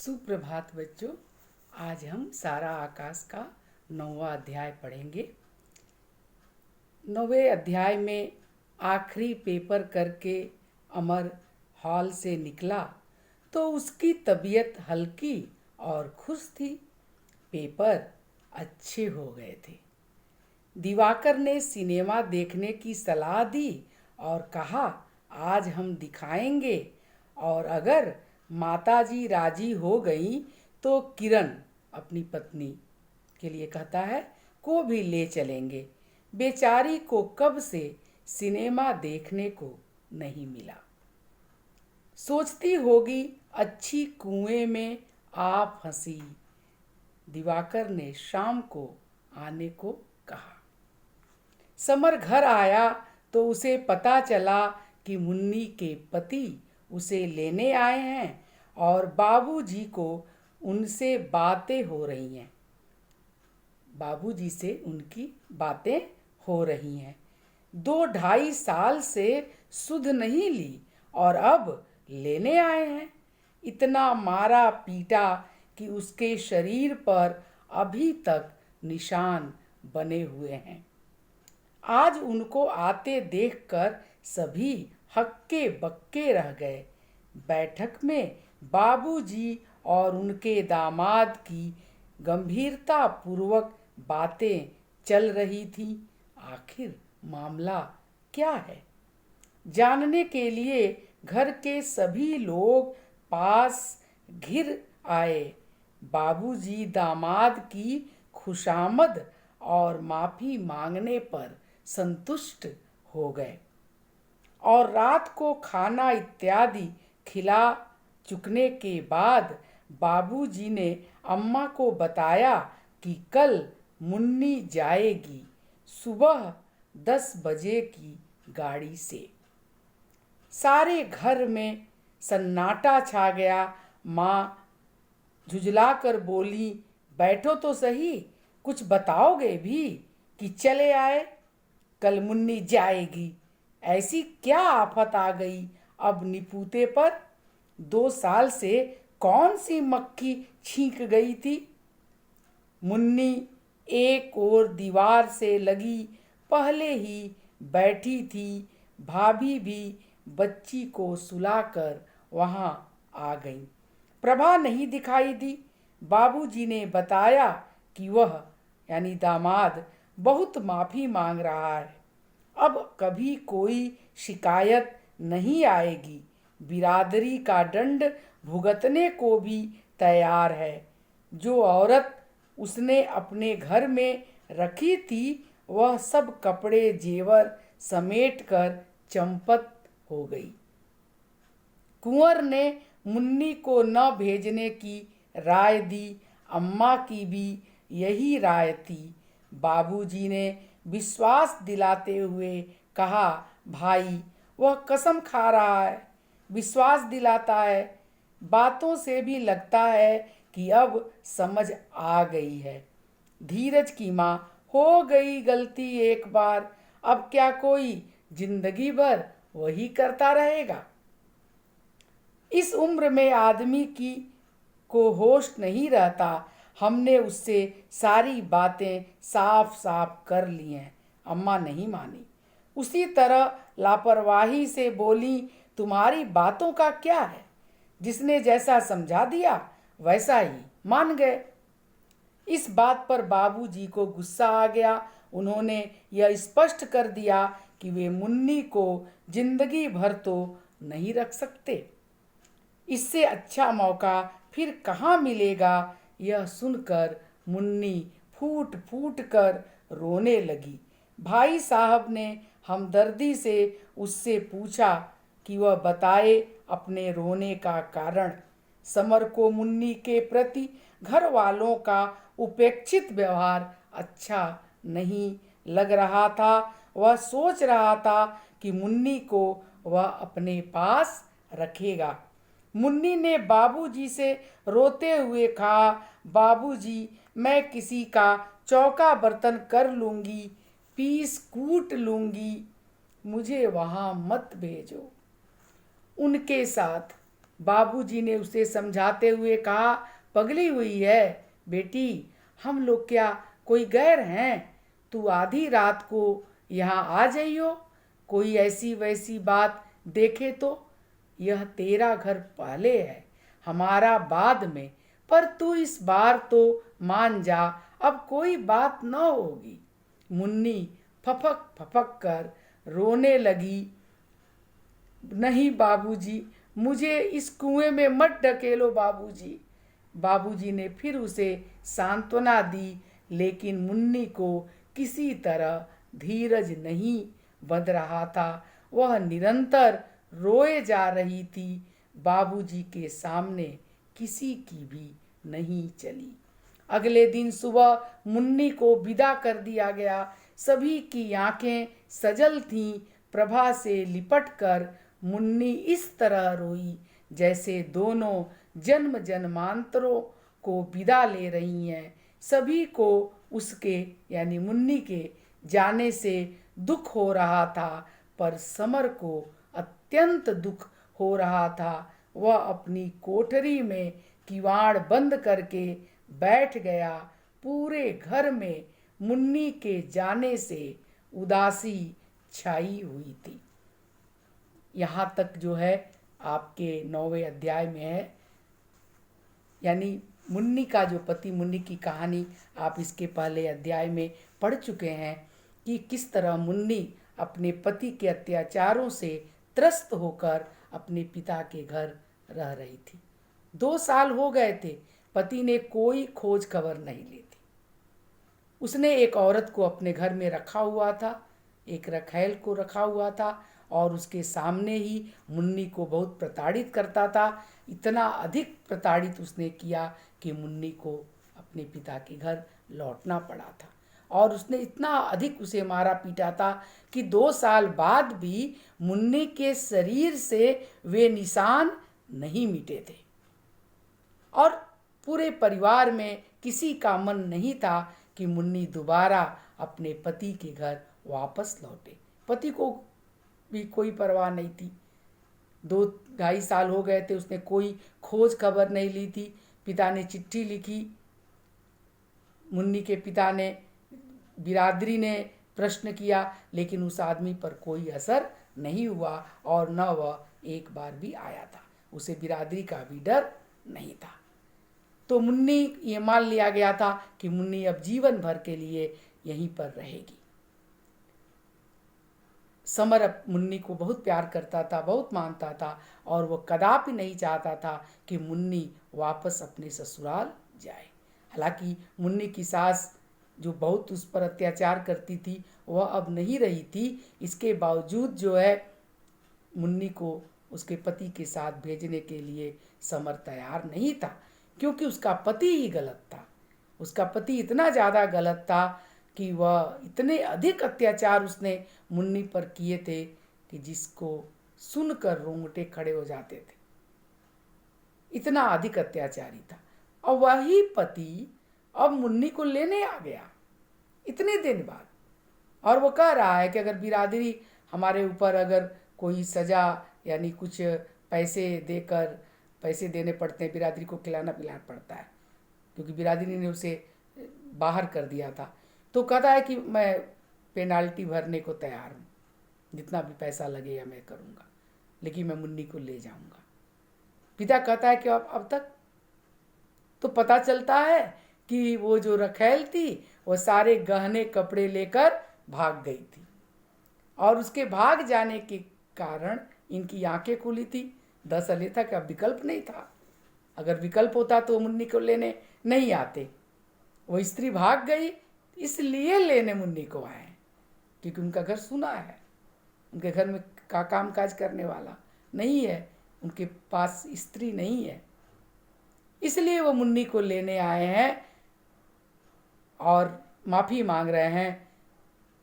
सुप्रभात बच्चों। आज हम सारा आकाश का 9वां अध्याय पढ़ेंगे। 9वें अध्याय में आखिरी पेपर करके अमर हॉल से निकला तो उसकी तबीयत हल्की और खुश थी। पेपर अच्छे हो गए थे। दिवाकर ने सिनेमा देखने की सलाह दी और कहा, आज हम दिखाएंगे, और अगर माताजी राजी हो गई तो किरण, अपनी पत्नी के लिए कहता है, को भी ले चलेंगे। बेचारी को कब से सिनेमा देखने को नहीं मिला। सोचती होगी अच्छी कुएं में आ फंसी। दिवाकर ने शाम को आने को कहा। समर घर आया तो उसे पता चला कि मुन्नी के पति उसे लेने आए हैं और बाबूजी को उनसे बातें हो रही हैं। बाबूजी से उनकी बातें हो रही हैं। 2-2.5 साल से सुध नहीं ली और अब लेने आए हैं। इतना मारा पीटा कि उसके शरीर पर अभी तक निशान बने हुए हैं। आज उनको आते देखकर सभी हक्के बक्के रह गए। बैठक में बाबूजी और उनके दामाद की गंभीरता पूर्वक बातें चल रही थी। आखिर मामला क्या है, जानने के लिए घर के सभी लोग पास घिर आए। बाबूजी दामाद की खुशामद और माफी मांगने पर संतुष्ट हो गए और रात को खाना इत्यादि खिला चुकने के बाद बाबूजी ने अम्मा को बताया कि कल मुन्नी जाएगी सुबह 10 बजे की गाड़ी से। सारे घर में सन्नाटा छा गया। माँ झुझलाकर बोली, बैठो तो सही, कुछ बताओगे भी कि चले आए। कल मुन्नी जाएगी, ऐसी क्या आफत आ गई अब निपूते पर? 2 साल से कौन सी मक्खी छींक गई थी? मुन्नी एक और दीवार से लगी पहले ही बैठी थी। भाभी भी बच्ची को सुलाकर वहां आ गई। प्रभा नहीं दिखाई दी। बाबूजी ने बताया कि वह यानी दामाद बहुत माफी मांग रहा है। अब कभी कोई शिकायत नहीं आएगी। बिरादरी का दंड भुगतने को भी तैयार है। जो औरत उसने अपने घर में रखी थी वह सब कपड़े जेवर समेटकर चंपत हो गई। कुंवर ने मुन्नी को न भेजने की राय दी। अम्मा की भी यही राय थी। बाबूजी ने विश्वास दिलाते हुए कहा, भाई वह कसम खा रहा है, विश्वास दिलाता है। बातों से भी लगता है कि अब समझ आ गई है। धीरज की माँ, हो गई गलती एक बार, अब क्या कोई जिंदगी भर वही करता रहेगा? इस उम्र में आदमी की को होश नहीं रहता। हमने उससे सारी बातें साफ साफ कर ली हैं। अम्मा नहीं मानी। उसी तरह लापरवाही से बोली, तुम्हारी बातों का क्या है? जिसने जैसा समझा दिया वैसा ही मान गए। इस बात पर बाबूजी को गुस्सा आ गया। उन्होंने यह स्पष्ट कर दिया कि वे मुन्नी को जिंदगी भर तो नहीं रख सकते। इससे अच्छा मौका फिर कहाँ मिलेगा? यह सुनकर मुन्नी फूट फूट कर रोने लगी। भाई साहब ने हमदर्दी से उससे पूछा कि वह बताए अपने रोने का कारण। समर को मुन्नी के प्रति घर वालों का उपेक्षित व्यवहार अच्छा नहीं लग रहा था। वह सोच रहा था कि मुन्नी को वह अपने पास रखेगा। मुन्नी ने बाबूजी से रोते हुए कहा, बाबूजी, मैं किसी का चौका बर्तन कर लूँगी, पीस कूट लूँगी, मुझे वहाँ मत भेजो। उनके साथ बाबूजी ने उसे समझाते हुए कहा, पगली हुई है बेटी, हम लोग क्या कोई गैर हैं? तू आधी रात को यहाँ आ जाइयो, कोई ऐसी वैसी बात देखे तो। यह तेरा घर पहले है, हमारा बाद में, पर तू इस बार तो मान जा, अब कोई बात न होगी। मुन्नी फपक फपक कर रोने लगी। नहीं बाबूजी, मुझे इस कुएं में मत ढकेलो बाबूजी। बाबूजी ने फिर उसे सांत्वना दी, लेकिन मुन्नी को किसी तरह धीरज नहीं बंध रहा था। वह निरंतर रोए जा रही थी। बाबूजी के सामने किसी की भी नहीं चली। अगले दिन सुबह मुन्नी को विदा कर दिया गया। सभी की आंखें सजल थीं। प्रभा से लिपटकर मुन्नी इस तरह रोई जैसे दोनों जन्म जन्मांतरों को विदा ले रही हैं। सभी को उसके यानी मुन्नी के जाने से दुख हो रहा था, पर समर को अत्यंत दुख हो रहा था। वह अपनी कोठरी में किवाड़ बंद करके बैठ गया। पूरे घर में मुन्नी के जाने से उदासी छाई हुई थी। यहाँ तक जो है आपके 9वें अध्याय में है, यानी मुन्नी का जो पति, मुन्नी की कहानी आप इसके पहले अध्याय में पढ़ चुके हैं कि किस तरह मुन्नी अपने पति के अत्याचारों से त्रस्त होकर अपने पिता के घर रह रही थी। 2 साल हो गए थे, पति ने कोई खोज खबर नहीं ली थी। उसने एक औरत को अपने घर में रखा हुआ था, एक रखैल को रखा हुआ था, और उसके सामने ही मुन्नी को बहुत प्रताड़ित करता था। इतना अधिक प्रताड़ित उसने किया कि मुन्नी को अपने पिता के घर लौटना पड़ा था। और उसने इतना अधिक उसे मारा पीटा था कि 2 साल बाद भी मुन्नी के शरीर से वे निशान नहीं मिटे थे। और पूरे परिवार में किसी का मन नहीं था कि मुन्नी दोबारा अपने पति के घर वापस लौटे। पति को भी कोई परवाह नहीं थी। 2-2.5 साल हो गए थे, उसने कोई खोज खबर नहीं ली थी। पिता ने चिट्ठी लिखी, मुन्नी के पिता ने, बिरादरी ने प्रश्न किया, लेकिन उस आदमी पर कोई असर नहीं हुआ और न वह एक बार भी आया था। उसे बिरादरी का भी डर नहीं था। तो मुन्नी, ये मान लिया गया था कि मुन्नी अब जीवन भर के लिए यहीं पर रहेगी। समर अब मुन्नी को बहुत प्यार करता था, बहुत मानता था, और वह कदापि नहीं चाहता था कि मुन्नी वापस अपने ससुराल जाए। हालांकि मुन्नी की सास जो बहुत उस पर अत्याचार करती थी वह अब नहीं रही थी। इसके बावजूद जो है मुन्नी को उसके पति के साथ भेजने के लिए समर तैयार नहीं था, क्योंकि उसका पति ही गलत था। उसका पति इतना ज़्यादा गलत था कि वह इतने अधिक अत्याचार उसने मुन्नी पर किए थे कि जिसको सुनकर रोंगटे खड़े हो जाते थे। इतना अधिक अत्याचारी था। और वही पति अब मुन्नी को लेने आ गया इतने दिन बाद, और वो कह रहा है कि अगर बिरादरी हमारे ऊपर अगर कोई सज़ा यानी कुछ पैसे देने पड़ते हैं, बिरादरी को खिलाना पिलाना पड़ता है, क्योंकि बिरादरी ने उसे बाहर कर दिया था। तो कहता है कि मैं पेनाल्टी भरने को तैयार हूँ, जितना भी पैसा लगेगा मैं करूँगा, लेकिन मैं मुन्नी को ले जाऊँगा। पिता कहता है कि अब तक तो पता चलता है कि वो जो रखैल थी वो सारे गहने कपड़े लेकर भाग गई थी, और उसके भाग जाने के कारण इनकी आंखें खुली थी। दरअसल ये था कि अब विकल्प नहीं था। अगर विकल्प होता तो मुन्नी को लेने नहीं आते। वो स्त्री भाग गई, इसलिए लेने मुन्नी को आए, क्योंकि उनका घर सुना है, उनके घर में काम काज करने वाला नहीं है, उनके पास स्त्री नहीं है, इसलिए वो मुन्नी को लेने आए हैं और माफ़ी मांग रहे हैं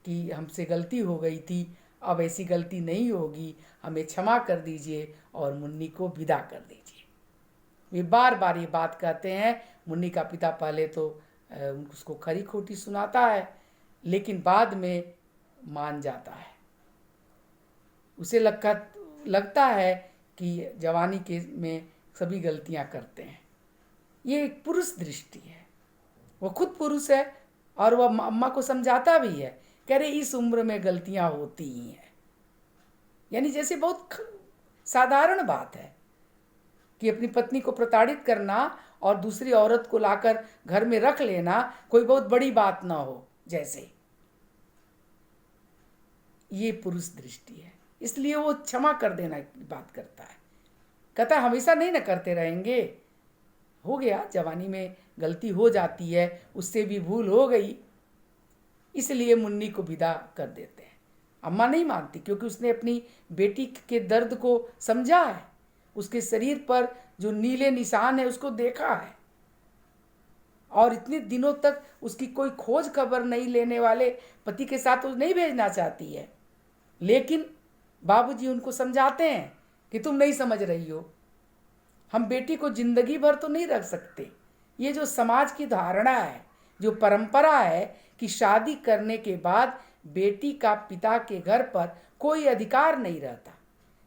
कि हमसे गलती हो गई थी, अब ऐसी गलती नहीं होगी, हमें क्षमा कर दीजिए और मुन्नी को विदा कर दीजिए। वे बार बार ये बात कहते हैं। मुन्नी का पिता पहले तो उसको खरी खोटी सुनाता है, लेकिन बाद में मान जाता है। उसे लगता है कि जवानी में सभी गलतियां करते हैं। ये एक पुरुष दृष्टि है। वो खुद पुरुष है और वह अम्मा को समझाता भी है, कह रहे इस उम्र में गलतियां होती ही हैं। यानी जैसे बहुत साधारण बात है कि अपनी पत्नी को प्रताड़ित करना और दूसरी औरत को लाकर घर में रख लेना कोई बहुत बड़ी बात ना हो, जैसे ये पुरुष दृष्टि है। इसलिए वो क्षमा कर देना की बात करता है। कहता है हमेशा नहीं ना करते रहेंगे, हो गया, जवानी में गलती हो जाती है, उससे भी भूल हो गई, इसलिए मुन्नी को विदा कर देते हैं। अम्मा नहीं मानती क्योंकि उसने अपनी बेटी के दर्द को समझा है, उसके शरीर पर जो नीले निशान है उसको देखा है, और इतने दिनों तक उसकी कोई खोज खबर नहीं लेने वाले पति के साथ वो नहीं भेजना चाहती है। लेकिन बाबूजी उनको समझाते हैं कि तुम नहीं समझ रही हो, हम बेटी को जिंदगी भर तो नहीं रख सकते। ये जो समाज की धारणा है, जो परंपरा है कि शादी करने के बाद बेटी का पिता के घर पर कोई अधिकार नहीं रहता।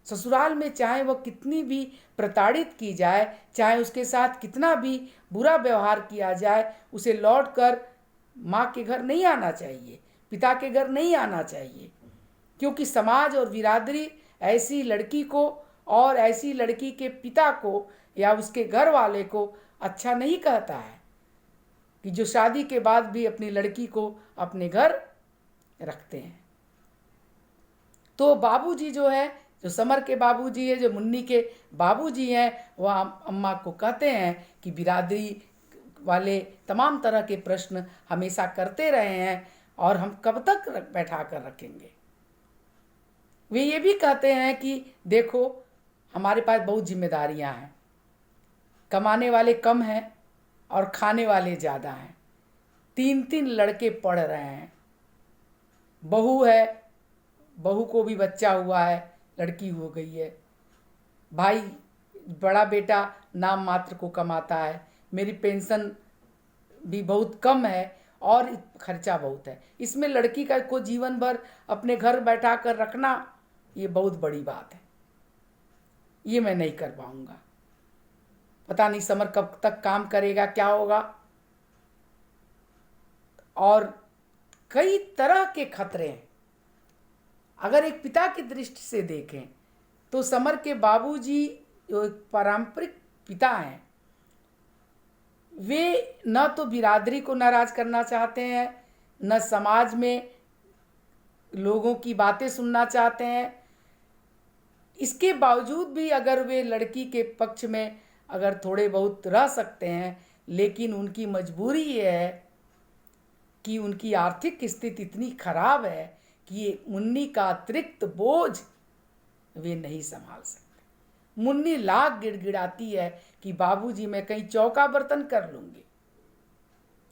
ससुराल में चाहे वह कितनी भी प्रताड़ित की जाए, चाहे उसके साथ कितना भी बुरा व्यवहार किया जाए, उसे लौटकर माँ के घर नहीं आना चाहिए, पिता के घर नहीं आना चाहिए। क्योंकि समाज और बिरादरी ऐसी लड़की को और ऐसी लड़की के पिता को या उसके घर वाले को अच्छा नहीं कहता है कि जो शादी के बाद भी अपनी लड़की को अपने घर रखते हैं। तो बाबूजी जो है, जो समर के बाबूजी है, जो मुन्नी के बाबूजी हैं, वह अम्मा को कहते हैं कि बिरादरी वाले तमाम तरह के प्रश्न हमेशा करते रहे हैं और हम कब तक बैठा कर रखेंगे। वे ये भी कहते हैं कि देखो हमारे पास बहुत जिम्मेदारियां हैं, कमाने वाले कम हैं और खाने वाले ज़्यादा हैं, 3-3 लड़के पढ़ रहे हैं, बहू है, बहू को भी बच्चा हुआ है, लड़की हो गई है, भाई बड़ा बेटा नाम मात्र को कमाता है, मेरी पेंशन भी बहुत कम है और खर्चा बहुत है। इसमें लड़की का को जीवन भर अपने घर बैठा कर रखना ये बहुत बड़ी बात है, ये मैं नहीं कर पाऊंगा। पता नहीं समर कब तक काम करेगा, क्या होगा। और कई तरह के खतरे हैं। अगर एक पिता की दृष्टि से देखें तो समर के बाबूजी जो एक पारंपरिक पिता हैं, वे न तो बिरादरी को नाराज करना चाहते हैं, न समाज में लोगों की बातें सुनना चाहते हैं। इसके बावजूद भी अगर वे लड़की के पक्ष में अगर थोड़े बहुत रह सकते हैं, लेकिन उनकी मजबूरी ये है कि उनकी आर्थिक स्थिति इतनी खराब है कि ये मुन्नी का अतिरिक्त बोझ वे नहीं संभाल सकते। मुन्नी लाख गिड़गिड़ाती है कि बाबूजी मैं कहीं चौका बर्तन कर लूंगी,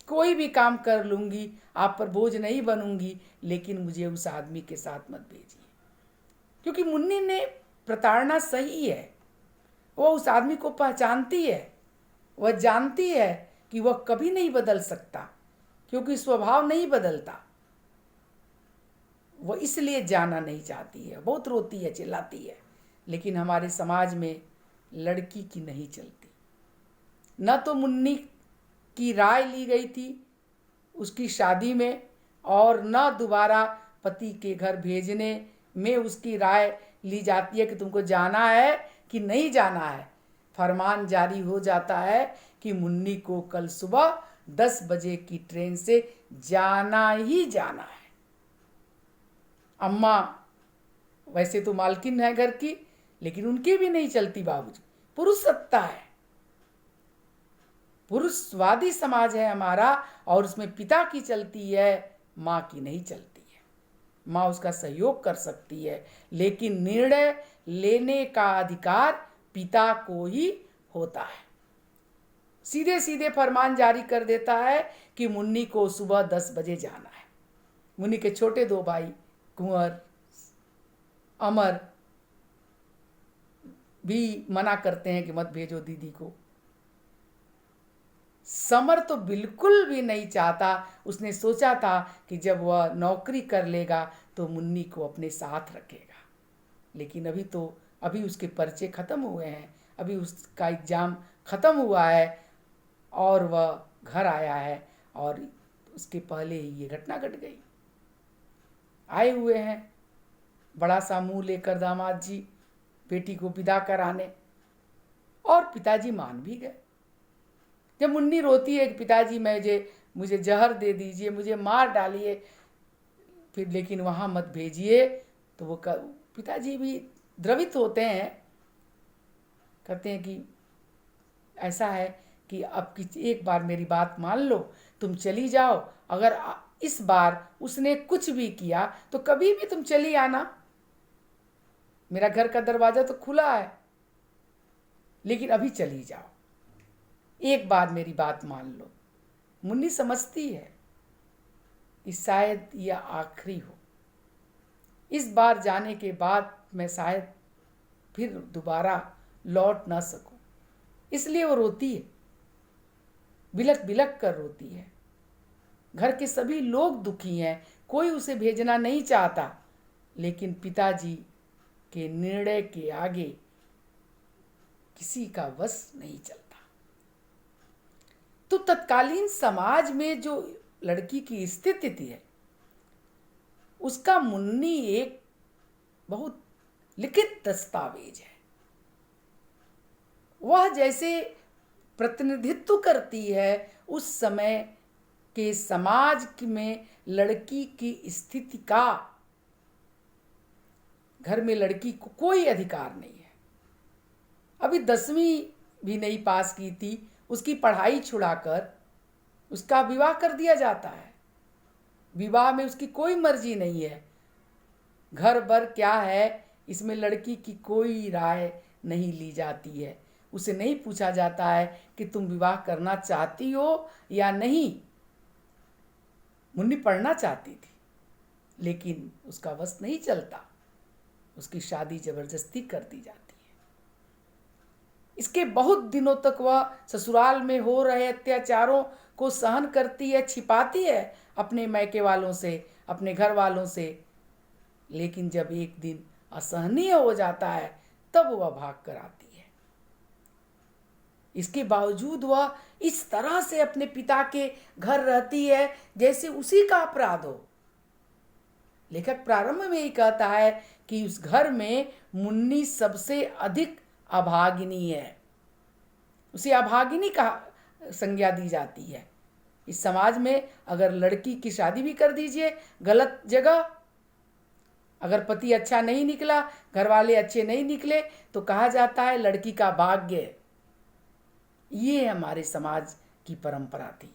कोई भी काम कर लूंगी, आप पर बोझ नहीं बनूंगी, लेकिन मुझे उस आदमी के साथ मत भेजिए। क्योंकि मुन्नी ने प्रताड़ना सही है, वह उस आदमी को पहचानती है, वह जानती है कि वह कभी नहीं बदल सकता क्योंकि स्वभाव नहीं बदलता। वह इसलिए जाना नहीं चाहती है, बहुत रोती है, चिल्लाती है। लेकिन हमारे समाज में लड़की की नहीं चलती। न तो मुन्नी की राय ली गई थी उसकी शादी में, और न दोबारा पति के घर भेजने में उसकी राय ली जाती है कि तुमको जाना है कि नहीं जाना है। फरमान जारी हो जाता है कि मुन्नी को कल सुबह 10 बजे की ट्रेन से जाना ही जाना है। अम्मा वैसे तो मालकिन है घर की, लेकिन उनकी भी नहीं चलती बाबूजी। पुरुष सत्ता है, पुरुषवादी समाज है हमारा, और उसमें पिता की चलती है, माँ की नहीं चलती है। माँ उसका सहयोग कर सकती है, लेकिन निर्णय लेने का अधिकार पिता को ही होता है। सीधे सीधे फरमान जारी कर देता है कि मुन्नी को सुबह 10 बजे जाना है। मुन्नी के छोटे 2 भाई कुंवर, अमर भी मना करते हैं कि मत भेजो दीदी को। समर तो बिल्कुल भी नहीं चाहता। उसने सोचा था कि जब वह नौकरी कर लेगा तो मुन्नी को अपने साथ रखेगा, लेकिन अभी उसके पर्चे खत्म हुए हैं, अभी उसका एग्ज़ाम ख़त्म हुआ है और वह घर आया है और उसके पहले ही ये घटना घट गई। आए हुए हैं बड़ा सा मुंह लेकर दामाद जी बेटी को विदा कराने, और पिताजी मान भी गए। जब मुन्नी रोती है कि पिताजी मुझे जहर दे दीजिए, मुझे मार डालिए, फिर लेकिन वहाँ मत भेजिए, तो वो पिताजी भी द्रवित होते हैं। कहते हैं कि ऐसा है कि अब एक बार मेरी बात मान लो, तुम चली जाओ। अगर इस बार उसने कुछ भी किया तो कभी भी तुम चली आना, मेरा घर का दरवाज़ा तो खुला है, लेकिन अभी चली जाओ, एक बार मेरी बात मान लो। मुन्नी समझती है कि शायद यह आखिरी हो, इस बार जाने के बाद मैं शायद फिर दोबारा लौट ना सकूं, इसलिए वो रोती है, बिलक बिलक कर रोती है। घर के सभी लोग दुखी हैं, कोई उसे भेजना नहीं चाहता, लेकिन पिताजी के निर्णय के आगे किसी का वश नहीं चलता। तो तत्कालीन समाज में जो लड़की की स्थिति थी है, उसका मुन्नी एक बहुत लिखित दस्तावेज है। वह जैसे प्रतिनिधित्व करती है उस समय के समाज में लड़की की स्थिति का। घर में लड़की को कोई अधिकार नहीं है। अभी 10वीं भी नहीं पास की थी, उसकी पढ़ाई छुड़ाकर उसका विवाह कर दिया जाता है। विवाह में उसकी कोई मर्जी नहीं है। घर बर क्या है, इसमें लड़की की कोई राय नहीं ली जाती है। उसे नहीं पूछा जाता है कि तुम विवाह करना चाहती हो या नहीं। मुन्नी पढ़ना चाहती थी, लेकिन उसका वश नहीं चलता, उसकी शादी जबरदस्ती कर दी जाती है। इसके बहुत दिनों तक वह ससुराल में हो रहे अत्याचारों को सहन करती है, छिपाती है अपने मैके वालों से, अपने घर वालों से। लेकिन जब एक दिन असहनीय हो जाता है, तब वह भाग कर आती है। इसके बावजूद वह इस तरह से अपने पिता के घर रहती है जैसे उसी का अपराध हो। लेखक प्रारंभ में ही कहता है कि उस घर में मुन्नी सबसे अधिक अभागिनी है। उसे अभागिनी का संज्ञा दी जाती है। इस समाज में अगर लड़की की शादी भी कर दीजिए गलत जगह, अगर पति अच्छा नहीं निकला, घर वाले अच्छे नहीं निकले, तो कहा जाता है लड़की का भाग्य। ये हमारे समाज की परंपरा थी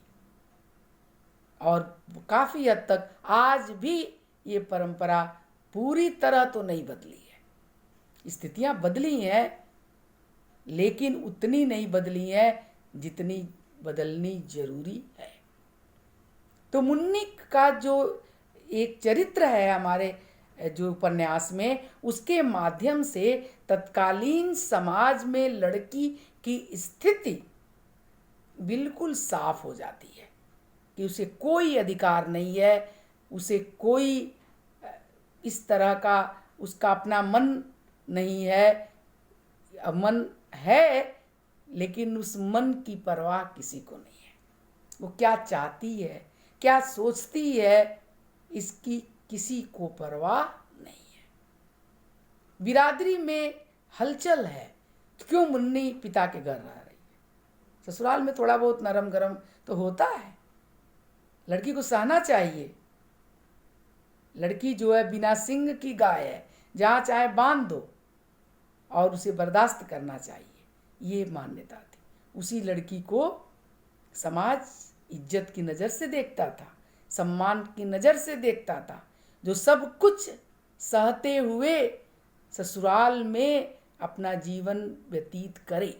और काफ़ी हद तक आज भी ये परंपरा पूरी तरह तो नहीं बदली है। स्थितियां बदली हैं, लेकिन उतनी नहीं बदली हैं जितनी बदलनी जरूरी है। तो मुन्नी का जो एक चरित्र है हमारे जो उपन्यास में, उसके माध्यम से तत्कालीन समाज में लड़की की स्थिति बिल्कुल साफ हो जाती है कि उसे कोई अधिकार नहीं है, उसे कोई इस तरह का उसका अपना मन नहीं है। मन है, लेकिन उस मन की परवाह किसी को नहीं है। वो क्या चाहती है, क्या सोचती है, इसकी किसी को परवाह नहीं है। बिरादरी में हलचल है, तो क्यों मुन्नी पिता के घर रह रही है। ससुराल में थोड़ा बहुत नरम गरम तो होता है, लड़की को सहना चाहिए। लड़की जो है बिना सिंग की गाय है, जहाँ चाहे बांध दो, और उसे बर्दाश्त करना चाहिए, ये मान्यता थी। उसी लड़की को समाज इज्जत की नज़र से देखता था, सम्मान की नज़र से देखता था, जो सब कुछ सहते हुए ससुराल में अपना जीवन व्यतीत करे।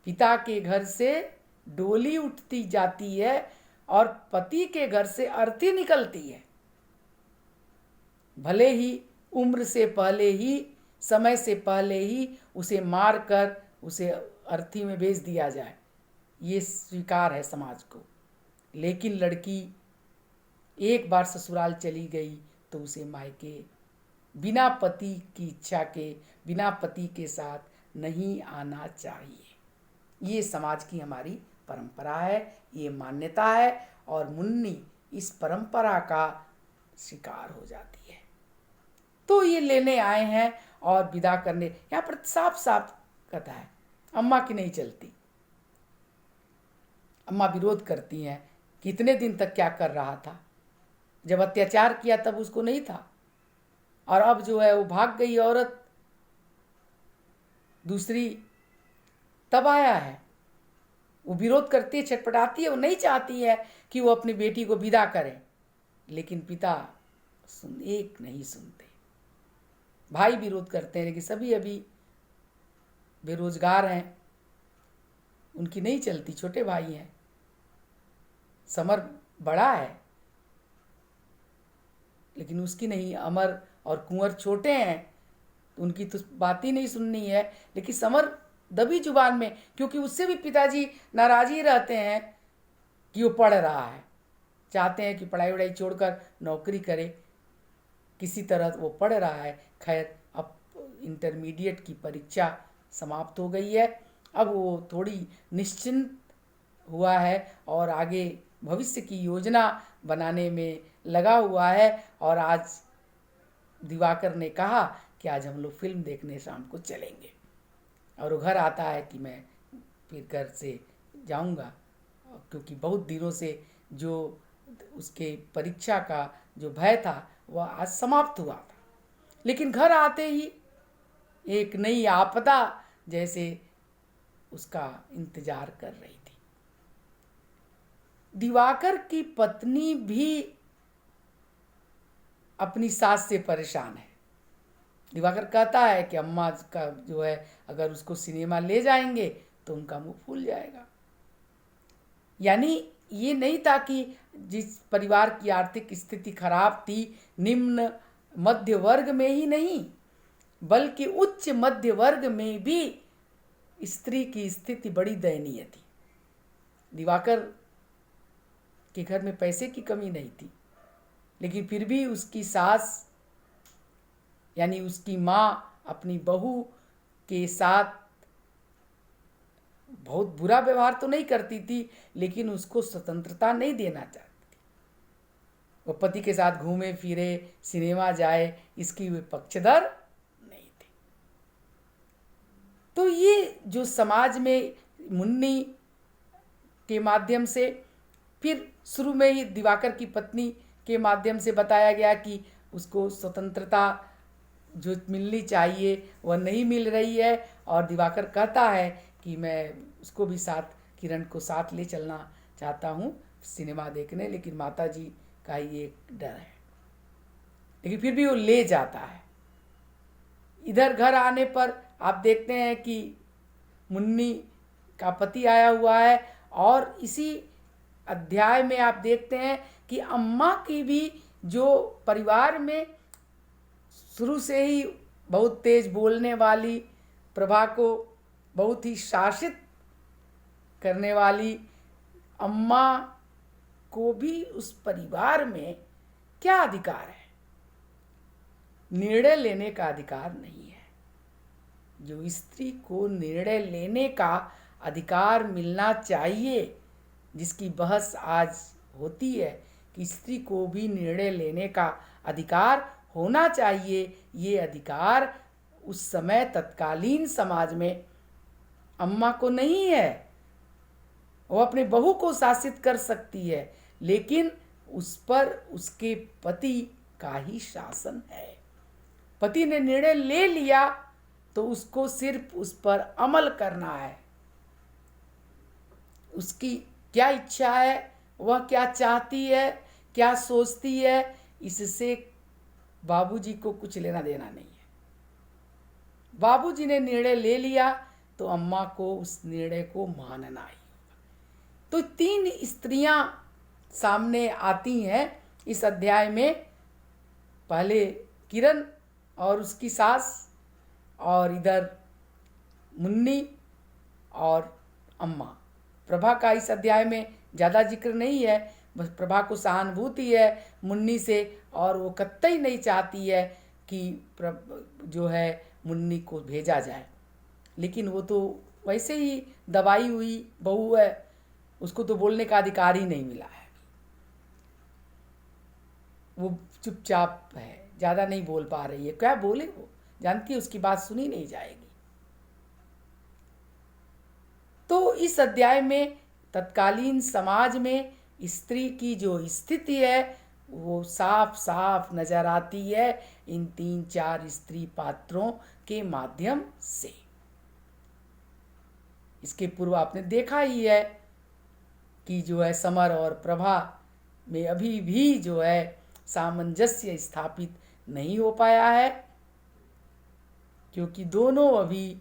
पिता के घर से डोली उठती जाती है और पति के घर से अर्थी निकलती है। भले ही उम्र से पहले ही, समय से पहले ही उसे मार कर उसे अर्थी में भेज दिया जाए, ये स्वीकार है समाज को। लेकिन लड़की एक बार ससुराल चली गई तो उसे मायके बिना पति की इच्छा के, बिना पति के साथ नहीं आना चाहिए। ये समाज की हमारी परंपरा है, ये मान्यता है और मुन्नी इस परंपरा का शिकार हो जाती है। तो ये लेने आए हैं और विदा करने, यहाँ पर साफ साफ कथा है, अम्मा की नहीं चलती। अम्मा विरोध करती हैं, कितने दिन तक क्या कर रहा था, जब अत्याचार किया तब उसको नहीं था, और अब जो है वो भाग गई औरत दूसरी, तब आया है। वो विरोध करती है, छटपटाती है, वो नहीं चाहती है कि वो अपनी बेटी को विदा करें, लेकिन पिता एक नहीं सुनते। भाई विरोध करते हैं, लेकिन सभी अभी बेरोजगार हैं, उनकी नहीं चलती। छोटे भाई हैं, समर बड़ा है लेकिन उसकी नहीं। अमर और कुंवर छोटे हैं, उनकी तो बात ही नहीं सुननी है। लेकिन समर दबी जुबान में, क्योंकि उससे भी पिताजी नाराज ही रहते हैं कि वो पढ़ रहा है, चाहते हैं कि पढ़ाई वढ़ाई छोड़कर नौकरी करे, किसी तरह वो पढ़ रहा है। खैर, अब इंटरमीडिएट की परीक्षा समाप्त हो गई है, अब वो थोड़ी निश्चिंत हुआ है और आगे भविष्य की योजना बनाने में लगा हुआ है। और आज दिवाकर ने कहा कि आज हम लोग फिल्म देखने शाम को चलेंगे, और वो घर आता है कि मैं फिर घर से जाऊंगा, क्योंकि बहुत दिनों से जो उसके परीक्षा का जो भय था वह आज समाप्त हुआ था। लेकिन घर आते ही एक नई आपदा जैसे उसका इंतजार कर रही थी। दिवाकर की पत्नी भी अपनी सास से परेशान है। दिवाकर कहता है कि अम्मा का जो है, अगर उसको सिनेमा ले जाएंगे तो उनका मुंह फूल जाएगा। यानी ये नहीं था कि जिस परिवार की आर्थिक स्थिति खराब थी, निम्न मध्य वर्ग में ही नहीं बल्कि उच्च मध्य वर्ग में भी स्त्री की स्थिति बड़ी दयनीय थी। दिवाकर के घर में पैसे की कमी नहीं थी, लेकिन फिर भी उसकी सास यानी उसकी माँ अपनी बहू के साथ बहुत बुरा व्यवहार तो नहीं करती थी, लेकिन उसको स्वतंत्रता नहीं देना चाहती थी। वो पति के साथ घूमे फिरे, सिनेमा जाए, इसकी वे पक्षधर नहीं थे। तो ये जो समाज में मुन्नी के माध्यम से, फिर शुरू में ही दिवाकर की पत्नी के माध्यम से बताया गया कि उसको स्वतंत्रता जो मिलनी चाहिए वह नहीं मिल रही है। और दिवाकर कहता है कि मैं उसको भी साथ, किरण को साथ ले चलना चाहता हूँ सिनेमा देखने, लेकिन माताजी का ये डर है। लेकिन फिर भी वो ले जाता है। इधर घर आने पर आप देखते हैं कि मुन्नी का पति आया हुआ है, और इसी अध्याय में आप देखते हैं कि अम्मा की भी, जो परिवार में शुरू से ही बहुत तेज बोलने वाली, प्रभा को बहुत ही शासित करने वाली अम्मा को भी उस परिवार में क्या अधिकार है? निर्णय लेने का अधिकार नहीं है। जो स्त्री को निर्णय लेने का अधिकार मिलना चाहिए, जिसकी बहस आज होती है कि स्त्री को भी निर्णय लेने का अधिकार होना चाहिए, ये अधिकार उस समय तत्कालीन समाज में अम्मा को नहीं है। वो अपने बहू को शासित कर सकती है, लेकिन उस पर उसके पति का ही शासन है। पति ने निर्णय ले लिया तो उसको सिर्फ उस पर अमल करना है। उसकी क्या इच्छा है, वह क्या चाहती है, क्या सोचती है, इससे बाबूजी को कुछ लेना देना नहीं है। बाबूजी ने निर्णय ले लिया तो अम्मा को उस निर्णय को मानना ही होगा। तो 3 स्त्रियां सामने आती हैं इस अध्याय में। पहले किरण और उसकी सास, और इधर मुन्नी और अम्मा। प्रभा का इस अध्याय में ज़्यादा जिक्र नहीं है, बस प्रभा को सहानुभूति है मुन्नी से, और वो कतई नहीं चाहती है कि जो है मुन्नी को भेजा जाए। लेकिन वो तो वैसे ही दबाई हुई बहू है, उसको तो बोलने का अधिकार ही नहीं मिला है। वो चुपचाप है, ज़्यादा नहीं बोल पा रही है। क्या बोले, वो जानती है उसकी बात सुनी नहीं जाएगी। तो इस अध्याय में तत्कालीन समाज में स्त्री की जो स्थिति है वो साफ साफ नजर आती है इन 3-4 स्त्री पात्रों के माध्यम से। इसके पूर्व आपने देखा ही है कि जो है समर और प्रभा में अभी भी जो है सामंजस्य स्थापित नहीं हो पाया है, क्योंकि दोनों अभी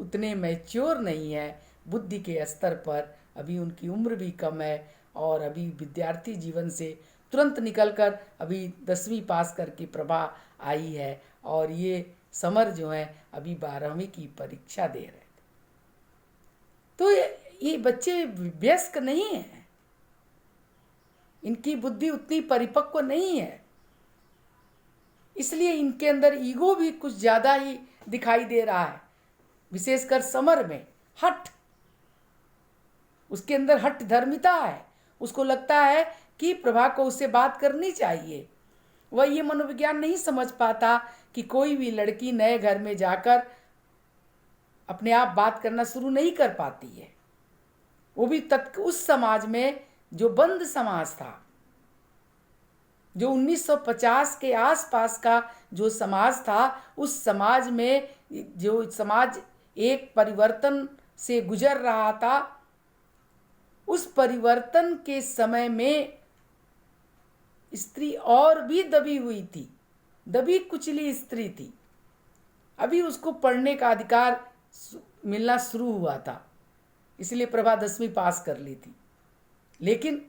उतने मैच्योर नहीं है बुद्धि के स्तर पर। अभी उनकी उम्र भी कम है और अभी विद्यार्थी जीवन से तुरंत निकलकर अभी 10वीं पास करके प्रभा आई है, और ये समर जो है अभी 12वीं की परीक्षा दे रहे थे। तो ये बच्चे वयस्क नहीं हैं, इनकी बुद्धि उतनी परिपक्व नहीं है, इसलिए इनके अंदर ईगो भी कुछ ज़्यादा ही दिखाई दे रहा है। विशेषकर समर में हठ, उसके अंदर हठ धर्मिता है। उसको लगता है कि प्रभा को उससे बात करनी चाहिए। वह ये मनोविज्ञान नहीं समझ पाता कि कोई भी लड़की नए घर में जाकर अपने आप बात करना शुरू नहीं कर पाती है। वो भी उस समाज में जो बंद समाज था, जो 1950 के आसपास का जो समाज था, उस समाज में जो समाज एक परिवर्तन से गुजर रहा था, उस परिवर्तन के समय में स्त्री और भी दबी हुई थी, दबी कुचली स्त्री थी। अभी उसको पढ़ने का अधिकार मिलना शुरू हुआ था, इसलिए प्रभा 10वीं पास कर ली थी। लेकिन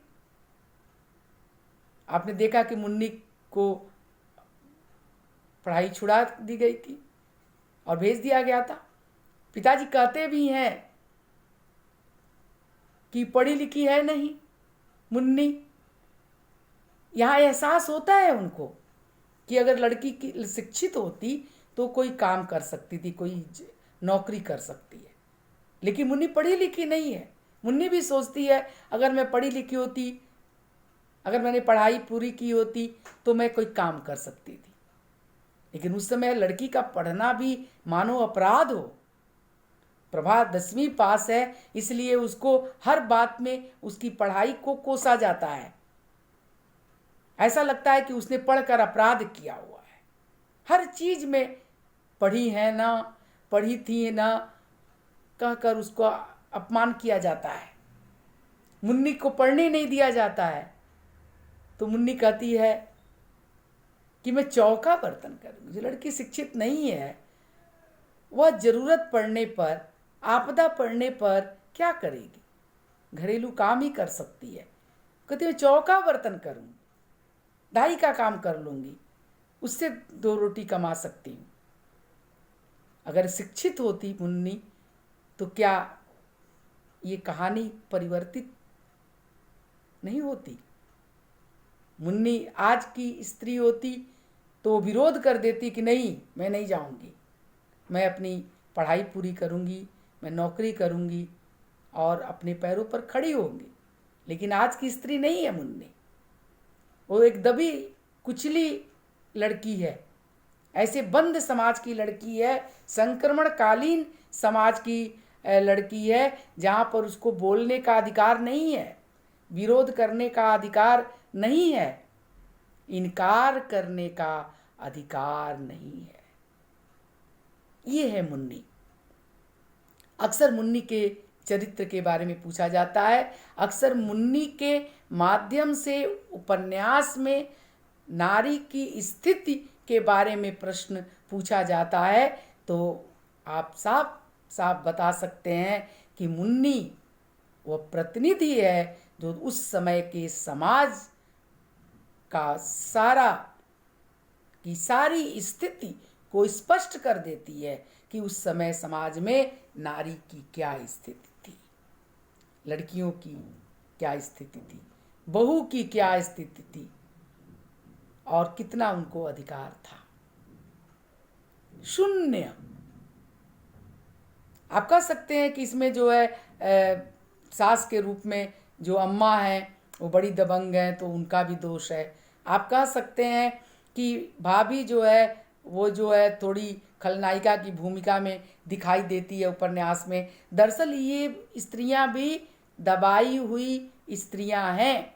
आपने देखा कि मुन्नी को पढ़ाई छुड़ा दी गई थी और भेज दिया गया था। पिताजी कहते भी हैं कि पढ़ी लिखी है नहीं मुन्नी। यहाँ एहसास होता है उनको कि अगर लड़की की शिक्षित होती तो कोई काम कर सकती थी, कोई नौकरी कर सकती है, लेकिन मुन्नी पढ़ी लिखी नहीं है। मुन्नी भी सोचती है अगर मैं पढ़ी लिखी होती, अगर मैंने पढ़ाई पूरी की होती तो मैं कोई काम कर सकती थी। लेकिन उस समय लड़की का पढ़ना भी मानो अपराध हो। प्रभा 10वीं पास है, इसलिए उसको हर बात में उसकी पढ़ाई को कोसा जाता है। ऐसा लगता है कि उसने पढ़कर अपराध किया हुआ है। हर चीज में पढ़ी है ना, पढ़ी थी ना कहकर उसको अपमान किया जाता है। मुन्नी को पढ़ने नहीं दिया जाता है तो मुन्नी कहती है कि मैं चौका बर्तन करूंगी। जो लड़की शिक्षित नहीं है वह जरूरत पड़ने पर, आपदा पड़ने पर क्या करेगी? घरेलू काम ही कर सकती है। कहती मैं चौका बर्तन करूंगी, दाई का काम कर लूंगी, उससे 2 रोटी कमा सकती हूँ। अगर शिक्षित होती मुन्नी तो क्या ये कहानी परिवर्तित नहीं होती? मुन्नी आज की स्त्री होती तो विरोध कर देती कि नहीं, मैं नहीं जाऊंगी, मैं अपनी पढ़ाई पूरी करूंगी, मैं नौकरी करूंगी और अपने पैरों पर खड़ी होंगी। लेकिन आज की स्त्री नहीं है मुन्नी, वो एक दबी कुचली लड़की है, ऐसे बंद समाज की लड़की है, संक्रमणकालीन समाज की लड़की है, जहाँ पर उसको बोलने का अधिकार नहीं है, विरोध करने का अधिकार नहीं है, इनकार करने का अधिकार नहीं है। ये है मुन्नी। अक्सर मुन्नी के चरित्र के बारे में पूछा जाता है। अक्सर मुन्नी के माध्यम से उपन्यास में नारी की स्थिति के बारे में प्रश्न पूछा जाता है, तो आप साफ साफ बता सकते हैं कि मुन्नी वह प्रतिनिधि है जो उस समय के समाज का सारी स्थिति को स्पष्ट कर देती है कि उस समय समाज में नारी की क्या स्थिति थी, लड़कियों की क्या स्थिति थी, बहू की क्या स्थिति थी और कितना उनको अधिकार था। शून्य। आप कह सकते हैं कि इसमें जो है सास के रूप में जो अम्मा हैं वो बड़ी दबंग हैं, तो उनका भी दोष है। आप कह सकते हैं कि भाभी जो है वो जो है थोड़ी खलनायिका की भूमिका में दिखाई देती है उपन्यास में। दरअसल ये स्त्रियां भी दबाई हुई स्त्रियां हैं।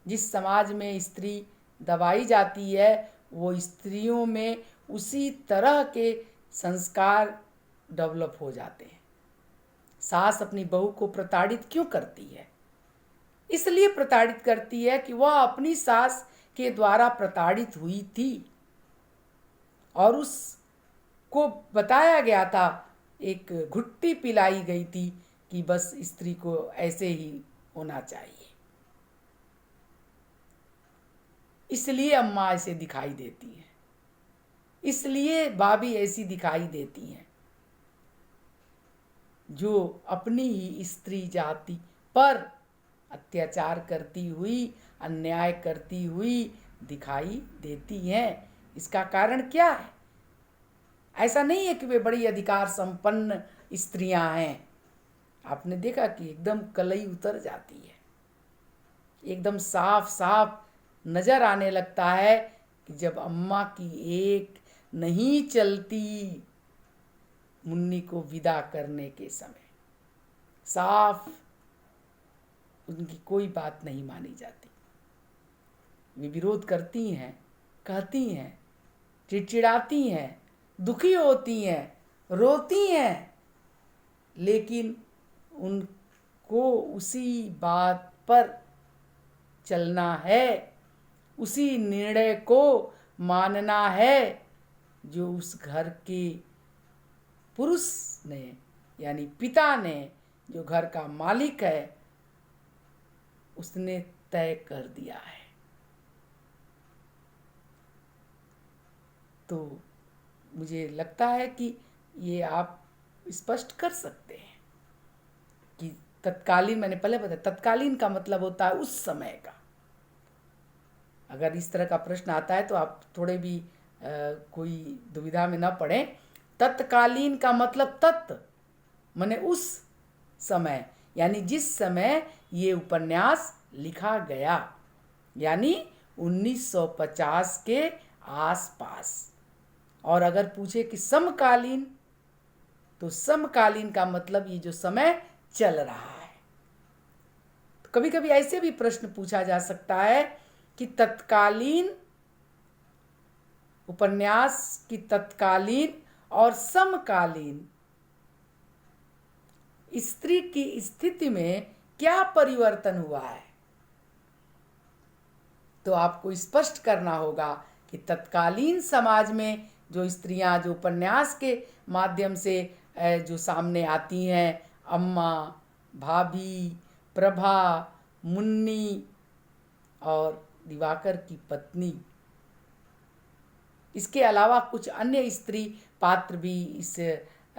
जिस समाज में स्त्री दबाई जाती है वो स्त्रियों में उसी तरह के संस्कार डेवलप हो जाते हैं। सास अपनी बहू को प्रताड़ित क्यों करती है? इसलिए प्रताड़ित करती है कि वह अपनी सास के द्वारा प्रताड़ित हुई थी और उसको बताया गया था, एक घुट्टी पिलाई गई थी कि बस स्त्री को ऐसे ही होना चाहिए। इसलिए अम्मा ऐसे दिखाई देती है, इसलिए भाभी ऐसी दिखाई देती हैं, जो अपनी ही स्त्री जाति पर अत्याचार करती हुई, अन्याय करती हुई दिखाई देती हैं। इसका कारण क्या है? ऐसा नहीं है कि वे बड़ी अधिकार संपन्न स्त्रियां हैं। आपने देखा कि एकदम कलई उतर जाती है, एकदम साफ साफ नजर आने लगता है कि जब अम्मा की एक नहीं चलती मुन्नी को विदा करने के समय, साफ उनकी कोई बात नहीं मानी जाती। वे विरोध करती हैं, कहती हैं, चिड़चिड़ाती हैं, दुखी होती हैं, रोती हैं, लेकिन उनको उसी बात पर चलना है, उसी निर्णय को मानना है जो उस घर के पुरुष ने यानी पिता ने, जो घर का मालिक है, उसने तय कर दिया है। तो मुझे लगता है कि ये आप स्पष्ट कर सकते हैं कि तत्कालीन, मैंने पहले बताया, तत्कालीन का मतलब होता है उस समय का। अगर इस तरह का प्रश्न आता है तो आप थोड़े भी कोई दुविधा में ना पड़ें। तत्कालीन का मतलब तत् माने उस समय, यानी जिस समय ये उपन्यास लिखा गया, यानी 1950 के आसपास। और अगर पूछे कि समकालीन, तो समकालीन का मतलब ये जो समय चल रहा है। तो कभी कभी ऐसे भी प्रश्न पूछा जा सकता है कि तत्कालीन उपन्यास की तत्कालीन और समकालीन स्त्री की स्थिति में क्या परिवर्तन हुआ है। तो आपको स्पष्ट करना होगा कि तत्कालीन समाज में जो स्त्रियां, जो उपन्यास के माध्यम से जो सामने आती हैं, अम्मा, भाभी, प्रभा, मुन्नी और दिवाकर की पत्नी, इसके अलावा कुछ अन्य स्त्री पात्र भी इस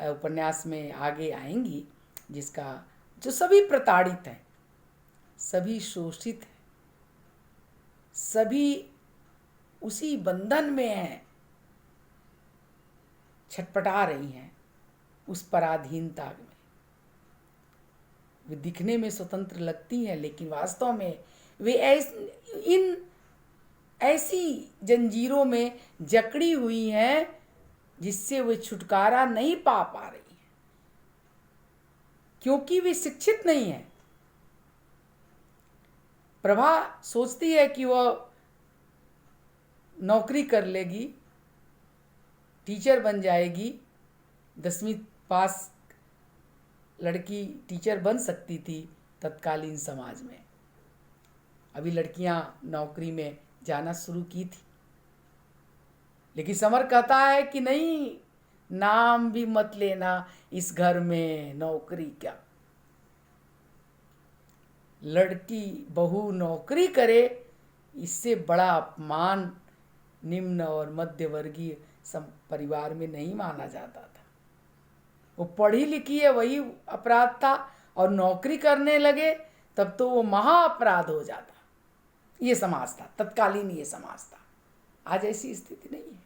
उपन्यास में आगे आएंगी, जिसका जो सभी प्रताड़ित हैं, सभी शोषित हैं, सभी उसी बंधन में हैं, छटपटा रही हैं उस पराधीनता में। वे दिखने में स्वतंत्र लगती हैं, लेकिन वास्तव में वे इन ऐसी जंजीरों में जकड़ी हुई हैं जिससे वे छुटकारा नहीं पा रही हैं, क्योंकि वे शिक्षित नहीं हैं। प्रभा सोचती है कि वह नौकरी कर लेगी, टीचर बन जाएगी, 10वीं पास लड़की टीचर बन सकती थी तत्कालीन समाज में। अभी लड़कियां नौकरी में जाना शुरू की थी, लेकिन समर कहता है कि नहीं, नाम भी मत लेना इस घर में, नौकरी क्या। लड़की बहू नौकरी करे, इससे बड़ा अपमान निम्न और मध्य वर्गीय परिवार में नहीं माना जाता था। वो पढ़ी लिखी है वही अपराध था, और नौकरी करने लगे तब तो वो महा अपराध हो जाता। ये समाज था, तत्कालीन ये समाज था। आज ऐसी स्थिति नहीं है।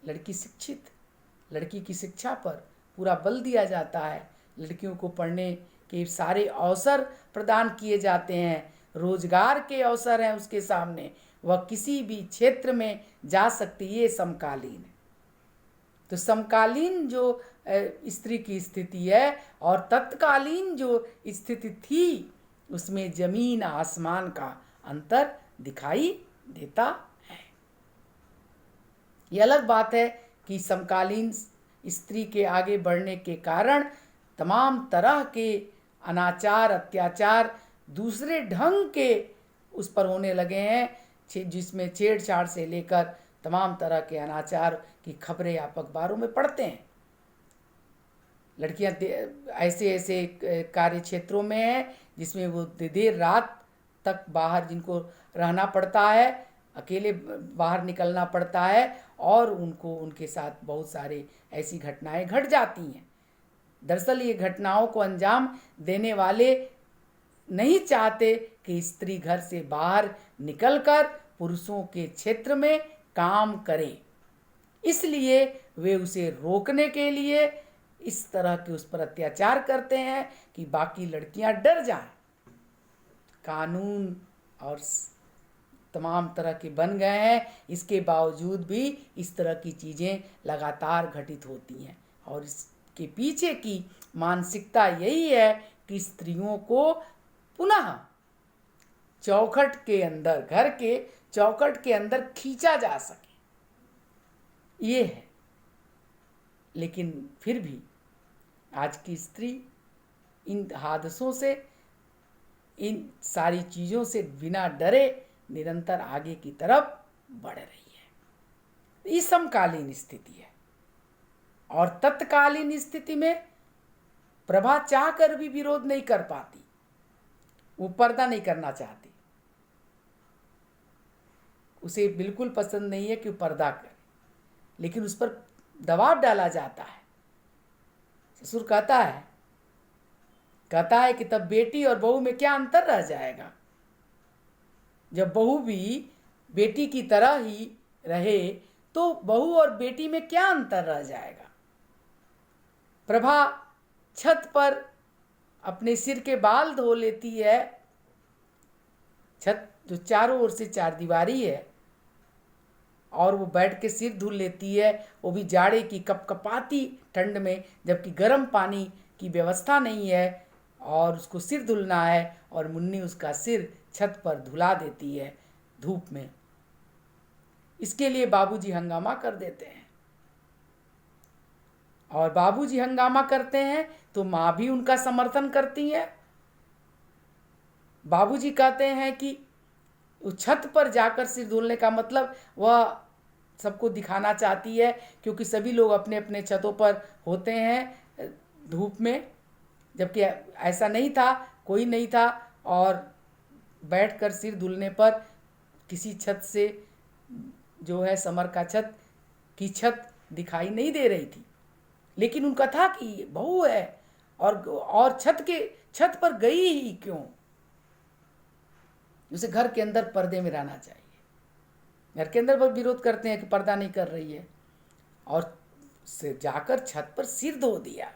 लड़की शिक्षित, लड़की की शिक्षा पर पूरा बल दिया जाता है। लड़कियों को पढ़ने के सारे अवसर प्रदान किए जाते हैं, रोजगार के अवसर हैं उसके सामने, वह किसी भी क्षेत्र में जा सकती है। ये समकालीन है। तो समकालीन जो स्त्री की स्थिति है और तत्कालीन जो स्थिति थी, उसमें जमीन आसमान का अंतर दिखाई देता है। ये अलग बात है कि समकालीन स्त्री के आगे बढ़ने के कारण तमाम तरह के अनाचार, अत्याचार दूसरे ढंग के उस पर होने लगे हैं, जिसमें छेड़छाड़ से लेकर तमाम तरह के अनाचार की खबरें आप अखबारों में पढ़ते हैं। लड़कियां ऐसे ऐसे कार्य क्षेत्रों में हैं जिसमें वो देर रात तक बाहर जिनको रहना पड़ता है, अकेले बाहर निकलना पड़ता है और उनको उनके साथ बहुत सारे ऐसी घटनाएं घट जाती हैं। दरअसल ये घटनाओं को अंजाम देने वाले नहीं चाहते कि स्त्री घर से बाहर निकलकर पुरुषों के क्षेत्र में काम करे, इसलिए वे उसे रोकने के लिए इस तरह के उस पर अत्याचार करते हैं कि बाकी लड़कियां डर जाएं। कानून और तमाम तरह के बन गए हैं, इसके बावजूद भी इस तरह की चीज़ें लगातार घटित होती हैं और इसके पीछे की मानसिकता यही है कि स्त्रियों को पुनः चौखट के अंदर, घर के चौखट के अंदर खींचा जा सके, ये है। लेकिन फिर भी आज की स्त्री इन हादसों से, इन सारी चीज़ों से बिना डरे निरंतर आगे की तरफ बढ़ रही है। ये समकालीन स्थिति है। और तत्कालीन स्थिति में प्रभा चाहकर भी विरोध नहीं कर पाती, वो पर्दा नहीं करना चाहती, उसे बिल्कुल पसंद नहीं है कि वो पर्दा करे, लेकिन उस पर दबाव डाला जाता है। ससुर कहता है कि तब बेटी और बहू में क्या अंतर रह जाएगा, जब बहू भी बेटी की तरह ही रहे तो बहू और बेटी में क्या अंतर रह जाएगा। प्रभा छत पर अपने सिर के बाल धो लेती है। छत जो चारों ओर से चारदीवारी है और वो बैठ के सिर धुल लेती है, वो भी जाड़े की कपकपाती ठंड में, जबकि गर्म पानी की व्यवस्था नहीं है और उसको सिर धुलना है और मुन्नी उसका सिर छत पर धुला देती है धूप में। इसके लिए बाबूजी हंगामा कर देते हैं और बाबूजी हंगामा करते हैं तो माँ भी उनका समर्थन करती है। बाबूजी कहते हैं कि छत पर जाकर सिर धुलने का मतलब वह सबको दिखाना चाहती है, क्योंकि सभी लोग अपने अपने छतों पर होते हैं धूप में, जबकि ऐसा नहीं था, कोई नहीं था और बैठकर सिर धुलने पर किसी छत से जो है समर का छत की छत दिखाई नहीं दे रही थी। लेकिन उनका था कि बहू है और छत पर गई ही क्यों, उसे घर के अंदर पर्दे में रहना चाहिए। घर के अंदर पर विरोध करते हैं कि पर्दा नहीं कर रही है और से जाकर छत पर सिर धो दिया,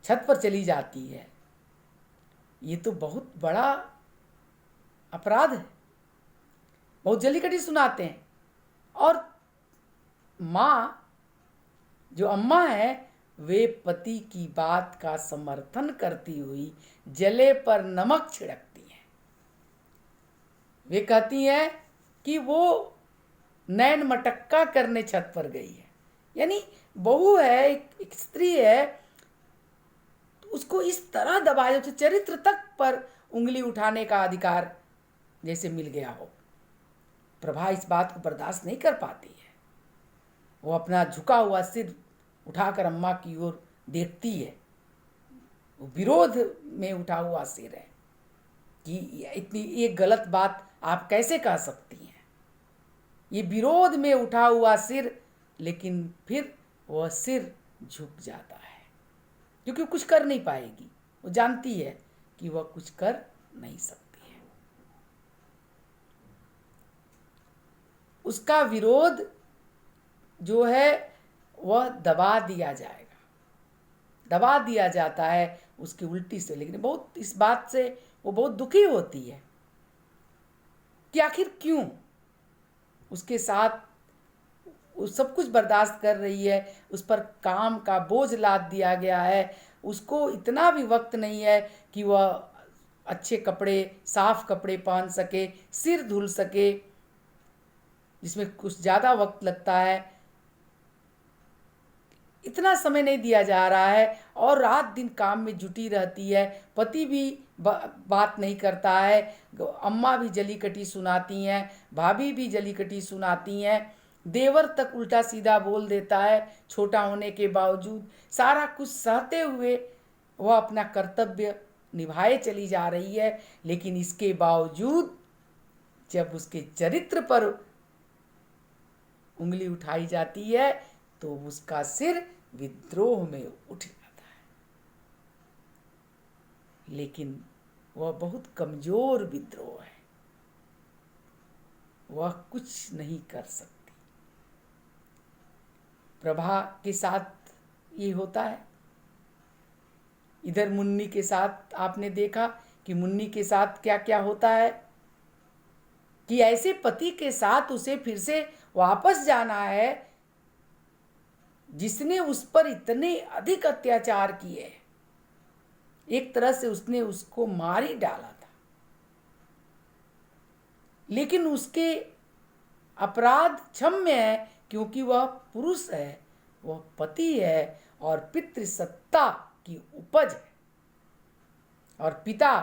छत पर चली जाती है। ये तो बहुत बड़ा अपराध है। बहुत जल्दी कटी सुनाते हैं। और माँ जो अम्मा है वे पति की बात का समर्थन करती हुई जले पर नमक छिड़कती हैं। वे कहती हैं कि वो नैन मटक्का करने छत पर गई है, यानी बहू है, एक स्त्री है, तो उसको इस तरह दबाया, उसे चरित्र तक पर उंगली उठाने का अधिकार जैसे मिल गया हो। प्रभा इस बात को बर्दाश्त नहीं कर पाती है। वो अपना झुका हुआ सिर उठाकर अम्मा की ओर देखती है। वो विरोध में उठा हुआ सिर है कि इतनी एक गलत बात आप कैसे कह सकती हैं। ये विरोध में उठा हुआ सिर, लेकिन फिर वह सिर झुक जाता है क्योंकि वो कुछ कर नहीं पाएगी। वो जानती है कि वह कुछ कर नहीं सकती है। उसका विरोध जो है वह दबा दिया जाएगा, दबा दिया जाता है उसकी उल्टी से। लेकिन बहुत इस बात से वो बहुत दुखी होती है कि आखिर क्यों उसके साथ वो सब कुछ बर्दाश्त कर रही है, उस पर काम का बोझ लाद दिया गया है, उसको इतना भी वक्त नहीं है कि वह अच्छे कपड़े, साफ कपड़े पहन सके, सिर धुल सके, जिसमें कुछ ज़्यादा वक्त लगता है, इतना समय नहीं दिया जा रहा है और रात दिन काम में जुटी रहती है। पति भी बात नहीं करता है, अम्मा भी जली कटी सुनाती हैं, भाभी भी जली कटी सुनाती हैं, देवर तक उल्टा सीधा बोल देता है। छोटा होने के बावजूद सारा कुछ सहते हुए वह अपना कर्तव्य निभाए चली जा रही है। लेकिन इसके बावजूद जब उसके चरित्र पर उंगली उठाई जाती है तो उसका सिर विद्रोह में उठ जाता है। लेकिन वह बहुत कमजोर विद्रोह है, वह कुछ नहीं कर सकती। प्रभा के साथ ये होता है। इधर मुन्नी के साथ आपने देखा कि मुन्नी के साथ क्या क्या होता है कि ऐसे पति के साथ उसे फिर से वापस जाना है जिसने उस पर इतने अधिक अत्याचार किए। एक तरह से उसने उसको मार ही डाला था, लेकिन उसके अपराध क्षम्य है क्योंकि वह पुरुष है, वह पति है और पितृसत्ता की उपज है। और पिता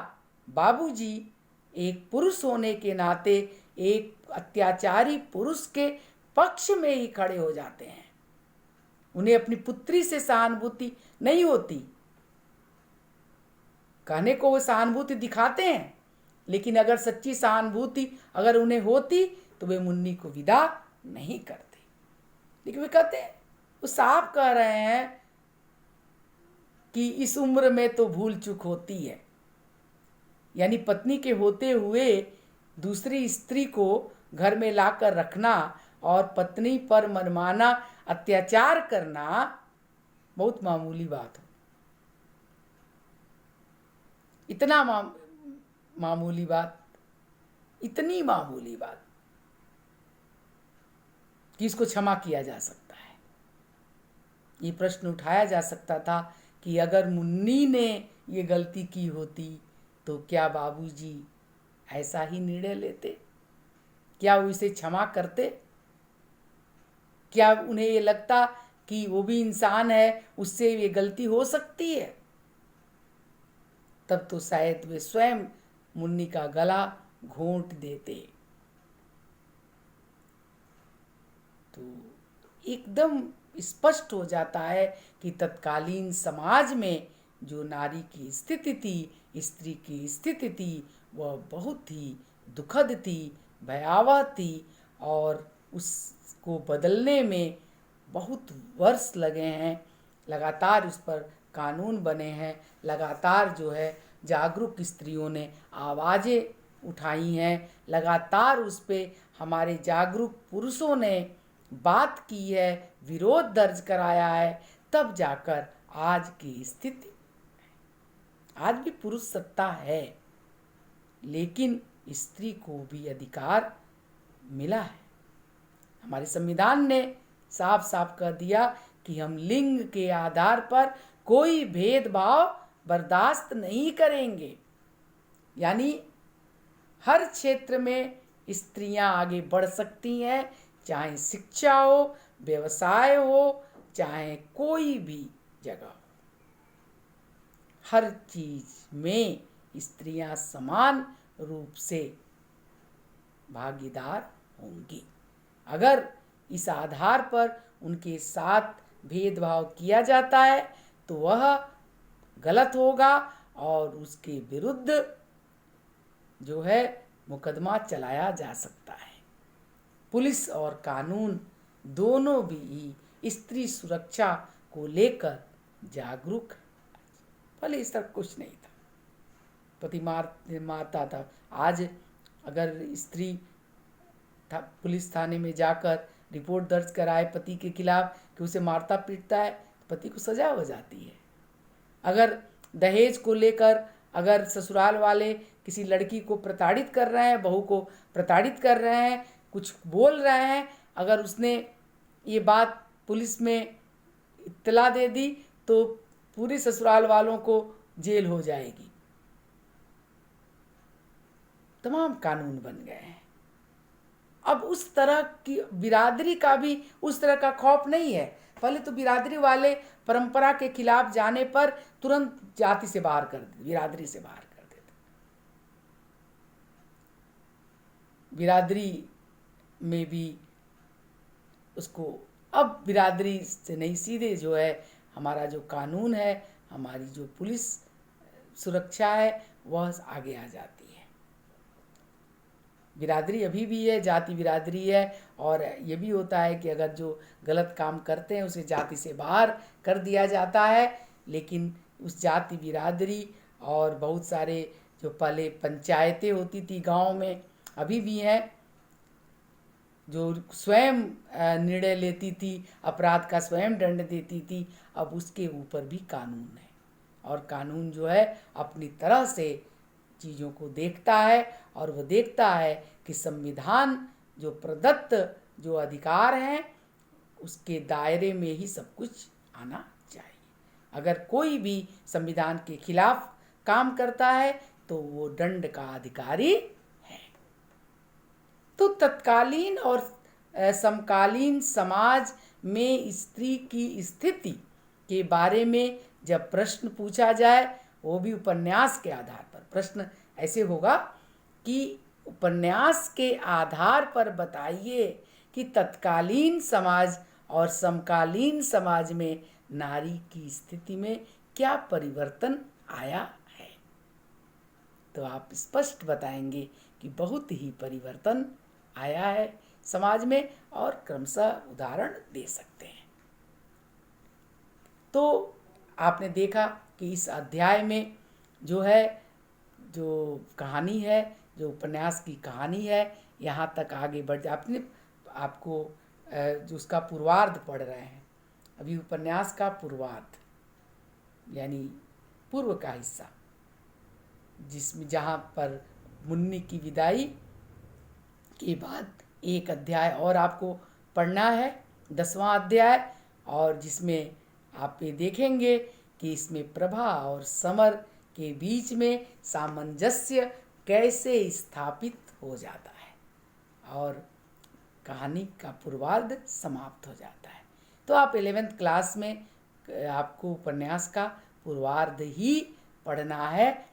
बाबूजी एक पुरुष होने के नाते एक अत्याचारी पुरुष के पक्ष में ही खड़े हो जाते हैं। उन्हें अपनी पुत्री से सहानुभूति नहीं होती। कहने को वो सहानुभूति दिखाते हैं, लेकिन अगर सच्ची सहानुभूति अगर उन्हें होती तो वे मुन्नी को विदा नहीं करते। लेकिन वे कहते हैं, वो साफ कह रहे हैं कि इस उम्र में तो भूल चूक होती है। यानी पत्नी के होते हुए दूसरी स्त्री को घर में लाकर रखना और पत्नी पर मनमाना अत्याचार करना बहुत मामूली बात हो। इतना मामूली बात, इतनी मामूली बात कि इसको क्षमा किया जा सकता है। ये प्रश्न उठाया जा सकता था कि अगर मुन्नी ने ये गलती की होती तो क्या बाबूजी ऐसा ही निर्णय लेते? क्या वो इसे क्षमा करते? क्या उन्हें ये लगता कि वो भी इंसान है, उससे ये गलती हो सकती है? तब तो शायद वे स्वयं मुन्नी का गला घोंट देते। तो एकदम स्पष्ट हो जाता है कि तत्कालीन समाज में जो नारी की स्थिति थी, स्त्री की स्थिति थी, वह बहुत ही दुखद थी, भयावह थी और उसको बदलने में बहुत वर्ष लगे हैं। लगातार उस पर कानून बने हैं, लगातार जो है जागरूक स्त्रियों ने आवाज़ें उठाई हैं, लगातार उस पर हमारे जागरूक पुरुषों ने बात की है, विरोध दर्ज कराया है, तब जाकर आज की स्थिति। आज भी पुरुष सत्ता है, लेकिन स्त्री को भी अधिकार मिला है। हमारे संविधान ने साफ साफ कह दिया कि हम लिंग के आधार पर कोई भेदभाव बर्दाश्त नहीं करेंगे। यानी हर क्षेत्र में स्त्रियां आगे बढ़ सकती हैं, चाहे शिक्षा हो, व्यवसाय हो, चाहे कोई भी जगह हो। हर चीज में स्त्रियां समान रूप से भागीदार होंगी। अगर इस आधार पर उनके साथ भेदभाव किया जाता है तो वह गलत होगा और उसके विरुद्ध जो है मुकदमा चलाया जा सकता है। पुलिस और कानून दोनों भी स्त्री सुरक्षा को लेकर जागरूक है। भले इस तरह कुछ नहीं था, पति मारता था। आज अगर स्त्री पुलिस थाने में जाकर रिपोर्ट दर्ज कराए पति के खिलाफ कि उसे मारता पीटता है, तो पति को सजा हो जाती है। अगर दहेज को लेकर अगर ससुराल वाले किसी लड़की को प्रताड़ित कर रहे हैं, बहू को प्रताड़ित कर रहे हैं, कुछ बोल रहे हैं, अगर उसने ये बात पुलिस में इत्तला दे दी तो पूरे ससुराल वालों को जेल हो जाएगी। तमाम कानून बन गए हैं। अब उस तरह की बिरादरी का भी उस तरह का खौफ नहीं है। पहले तो बिरादरी वाले परंपरा के खिलाफ जाने पर तुरंत जाति से बाहर कर देते, बिरादरी से बाहर कर देते। बिरादरी में भी उसको अब बिरादरी से नहीं, सीधे जो है हमारा जो कानून है, हमारी जो पुलिस सुरक्षा है, वह आगे आ जाती है। बिरादरी अभी भी है, जाति बिरादरी है। और ये भी होता है कि अगर जो गलत काम करते हैं उसे जाति से बाहर कर दिया जाता है, लेकिन उस जाति बिरादरी और बहुत सारे जो पहले पंचायतें होती थी गांव में, अभी भी हैं, जो स्वयं निर्णय लेती थी, अपराध का स्वयं दंड देती थी। अब उसके ऊपर भी कानून है, और कानून जो है अपनी तरह से चीज़ों को देखता है, और वो देखता है कि संविधान जो प्रदत्त जो अधिकार हैं उसके दायरे में ही सब कुछ आना चाहिए। अगर कोई भी संविधान के खिलाफ काम करता है तो वो दंड का अधिकारी है। तो तत्कालीन और समकालीन समाज में स्त्री की स्थिति के बारे में जब प्रश्न पूछा जाए, वो भी उपन्यास के आधार पर, प्रश्न ऐसे होगा कि उपन्यास के आधार पर बताइए कि तत्कालीन समाज और समकालीन समाज में नारी की स्थिति में क्या परिवर्तन आया है। तो आप स्पष्ट बताएंगे कि बहुत ही परिवर्तन आया है समाज में, और क्रमशः उदाहरण दे सकते हैं। तो आपने देखा कि इस अध्याय में जो है, जो कहानी है, जो उपन्यास की कहानी है, यहाँ तक आगे बढ़ आपने आपको जो उसका पूर्वार्ध पढ़ रहे हैं, अभी उपन्यास का पूर्वार्ध यानी पूर्व का हिस्सा, जिसमें जहाँ पर मुन्नी की विदाई के बाद एक अध्याय और आपको पढ़ना है, 10वां अध्याय, और जिसमें आप ये देखेंगे कि इसमें प्रभा और समर के बीच में सामंजस्य कैसे स्थापित हो जाता है और कहानी का पूर्वार्ध समाप्त हो जाता है। तो आप 11th क्लास में आपको उपन्यास का पूर्वार्ध ही पढ़ना है,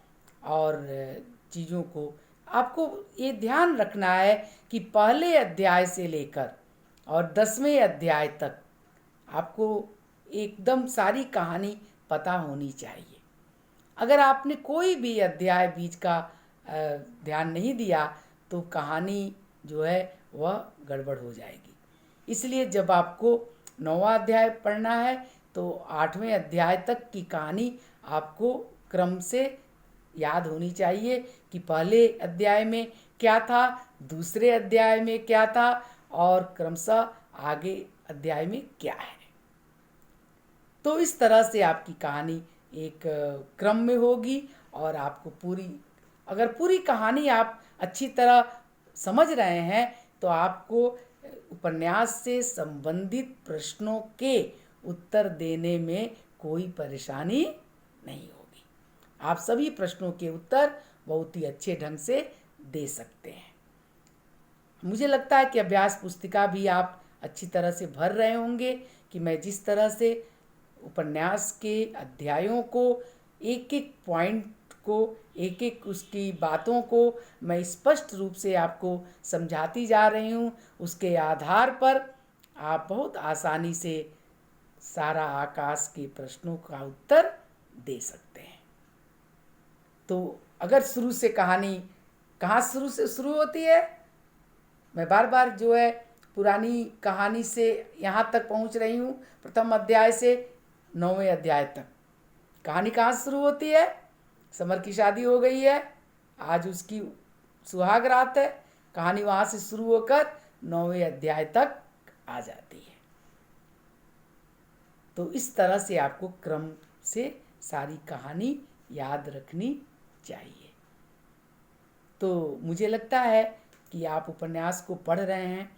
और चीज़ों को आपको ये ध्यान रखना है कि पहले अध्याय से लेकर और 10वें अध्याय तक आपको एकदम सारी कहानी पता होनी चाहिए। अगर आपने कोई भी अध्याय बीच का ध्यान नहीं दिया तो कहानी जो है वह गड़बड़ हो जाएगी। इसलिए जब आपको 9वां अध्याय पढ़ना है तो 8वें अध्याय तक की कहानी आपको क्रम से याद होनी चाहिए कि पहले अध्याय में क्या था, दूसरे अध्याय में क्या था, और क्रमशः आगे अध्याय में क्या है। तो इस तरह से आपकी कहानी एक क्रम में होगी, और आपको अगर पूरी कहानी आप अच्छी तरह समझ रहे हैं तो आपको उपन्यास से संबंधित प्रश्नों के उत्तर देने में कोई परेशानी नहीं होगी। आप सभी प्रश्नों के उत्तर बहुत ही अच्छे ढंग से दे सकते हैं। मुझे लगता है कि अभ्यास पुस्तिका भी आप अच्छी तरह से भर रहे होंगे कि मैं जिस तरह से उपन्यास के अध्यायों को, एक एक पॉइंट को, एक एक उसकी बातों को मैं स्पष्ट रूप से आपको समझाती जा रही हूँ, उसके आधार पर आप बहुत आसानी से सारा आकाश के प्रश्नों का उत्तर दे सकते हैं। तो अगर शुरू से कहानी कहाँ शुरू से शुरू होती है, मैं बार बार जो है पुरानी कहानी से यहाँ तक पहुँच रही हूँ, प्रथम अध्याय से 9वें अध्याय तक। कहानी कहाँ से शुरू होती है? समर की शादी हो गई है, आज उसकी सुहाग रात है। कहानी वहाँ से शुरू होकर 9वें अध्याय तक आ जाती है। तो इस तरह से आपको क्रम से सारी कहानी याद रखनी चाहिए। तो मुझे लगता है कि आप उपन्यास को पढ़ रहे हैं।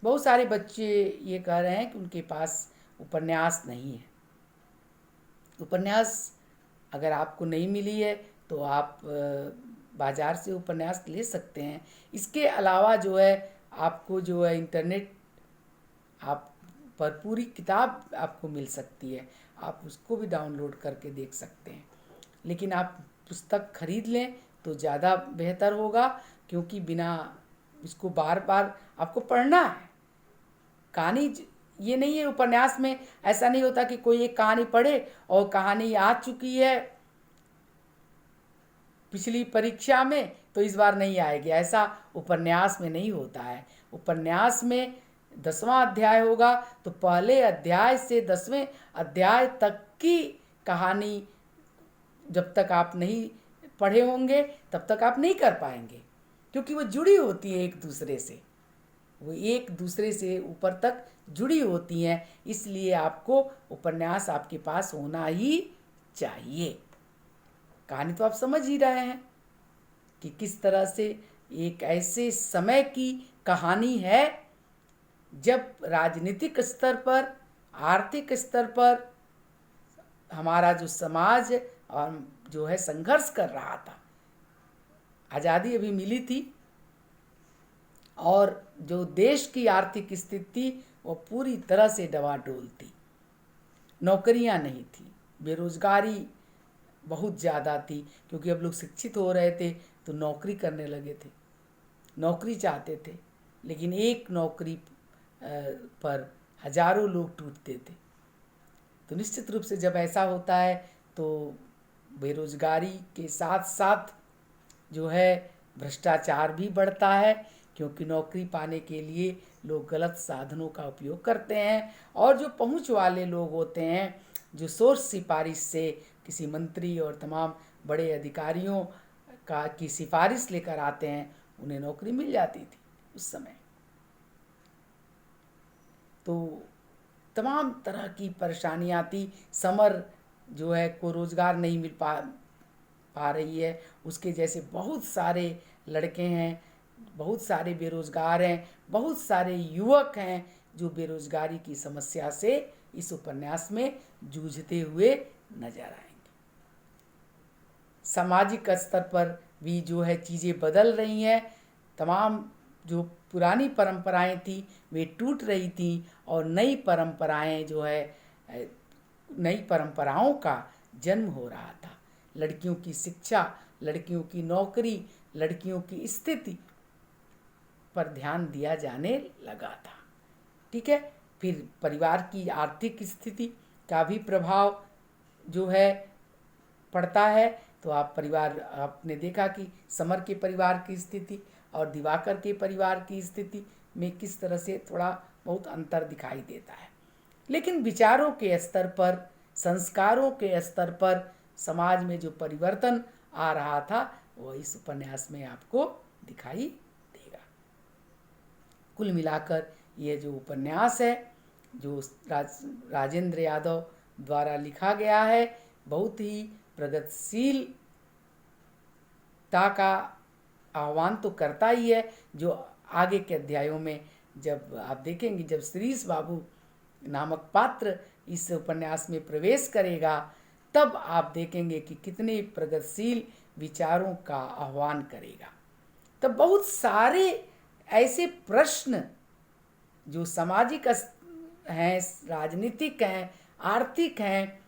बहुत सारे बच्चे ये कह रहे हैं कि उनके पास उपन्यास नहीं है। उपन्यास अगर आपको नहीं मिली है तो आप बाज़ार से उपन्यास ले सकते हैं। इसके अलावा जो है आपको जो है इंटरनेट आप पर पूरी किताब आपको मिल सकती है, आप उसको भी डाउनलोड करके देख सकते हैं। लेकिन आप पुस्तक खरीद लें तो ज़्यादा बेहतर होगा, क्योंकि बिना इसको बार बार आपको पढ़ना है। कहानी ये नहीं है, उपन्यास में ऐसा नहीं होता कि कोई एक कहानी पढ़े और कहानी आ चुकी है पिछली परीक्षा में तो इस बार नहीं आएगी, ऐसा उपन्यास में नहीं होता है। उपन्यास में 10वां अध्याय होगा तो पहले अध्याय से 10वें अध्याय तक की कहानी जब तक आप नहीं पढ़े होंगे तब तक आप नहीं कर पाएंगे, क्योंकि वो जुड़ी होती है एक दूसरे से, वो एक दूसरे से ऊपर तक जुड़ी होती हैं। इसलिए आपको उपन्यास आपके पास होना ही चाहिए। कहानी तो आप समझ ही रहे हैं कि किस तरह से एक ऐसे समय की कहानी है जब राजनीतिक स्तर पर, आर्थिक स्तर पर हमारा जो समाज और जो है संघर्ष कर रहा था। आज़ादी अभी मिली थी और जो देश की आर्थिक स्थिति वो पूरी तरह से डवाडोल थी। नौकरियां नहीं थी, बेरोजगारी बहुत ज़्यादा थी, क्योंकि अब लोग शिक्षित हो रहे थे तो नौकरी करने लगे थे, नौकरी चाहते थे। लेकिन एक नौकरी पर हजारों लोग टूटते थे। तो निश्चित रूप से जब ऐसा होता है तो बेरोजगारी के साथ साथ जो है भ्रष्टाचार भी बढ़ता है, क्योंकि नौकरी पाने के लिए लोग गलत साधनों का उपयोग करते हैं। और जो पहुंच वाले लोग होते हैं, जो सोर्स सिफारिश से किसी मंत्री और तमाम बड़े अधिकारियों की सिफारिश लेकर आते हैं, उन्हें नौकरी मिल जाती थी उस समय। तो तमाम तरह की परेशानियाँ थी। समर जो है को रोज़गार नहीं मिल पा रही है, उसके जैसे बहुत सारे लड़के हैं, बहुत सारे बेरोज़गार हैं, बहुत सारे युवक हैं जो बेरोज़गारी की समस्या से इस उपन्यास में जूझते हुए नजर आएंगे। सामाजिक स्तर पर भी जो है चीज़ें बदल रही हैं। तमाम जो पुरानी परंपराएं थी वे टूट रही थी और नई परंपराएं जो है नई परंपराओं का जन्म हो रहा था। लड़कियों की शिक्षा, लड़कियों की नौकरी, लड़कियों की स्थिति पर ध्यान दिया जाने लगा था। ठीक है, फिर परिवार की आर्थिक स्थिति का भी प्रभाव जो है पड़ता है। तो आपने देखा कि समर के परिवार की स्थिति और दिवाकर के परिवार की स्थिति में किस तरह से थोड़ा बहुत अंतर दिखाई देता है। लेकिन विचारों के स्तर पर, संस्कारों के स्तर पर समाज में जो परिवर्तन आ रहा था वो इस उपन्यास में आपको दिखाई देगा। कुल मिलाकर ये जो उपन्यास है जो राजेंद्र यादव द्वारा लिखा गया है, बहुत ही प्रगतिशीलता का आह्वान तो करता ही है। जो आगे के अध्यायों में जब आप देखेंगे, जब शिरीष बाबू नामक पात्र इस उपन्यास में प्रवेश करेगा, तब आप देखेंगे कि कितने प्रगतिशील विचारों का आह्वान करेगा। तब बहुत सारे ऐसे प्रश्न जो सामाजिक हैं, राजनीतिक हैं, आर्थिक हैं,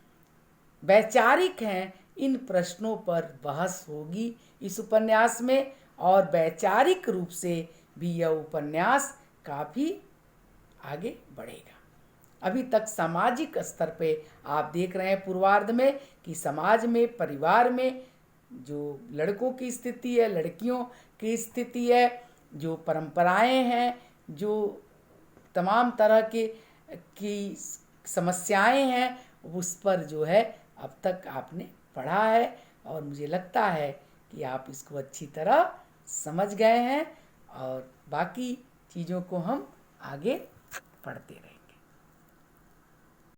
वैचारिक हैं, इन प्रश्नों पर बहस होगी इस उपन्यास में। और वैचारिक रूप से भी यह उपन्यास काफ़ी आगे बढ़ेगा। अभी तक सामाजिक स्तर पे आप देख रहे हैं पूर्वार्ध में कि समाज में, परिवार में जो लड़कों की स्थिति है, लड़कियों की स्थिति है, जो परंपराएं हैं, जो तमाम तरह की समस्याएं हैं, उस पर जो है अब तक आपने पढ़ा है। और मुझे लगता है कि आप इसको अच्छी तरह समझ गए हैं और बाकी चीज़ों को हम आगे पढ़ते रहे।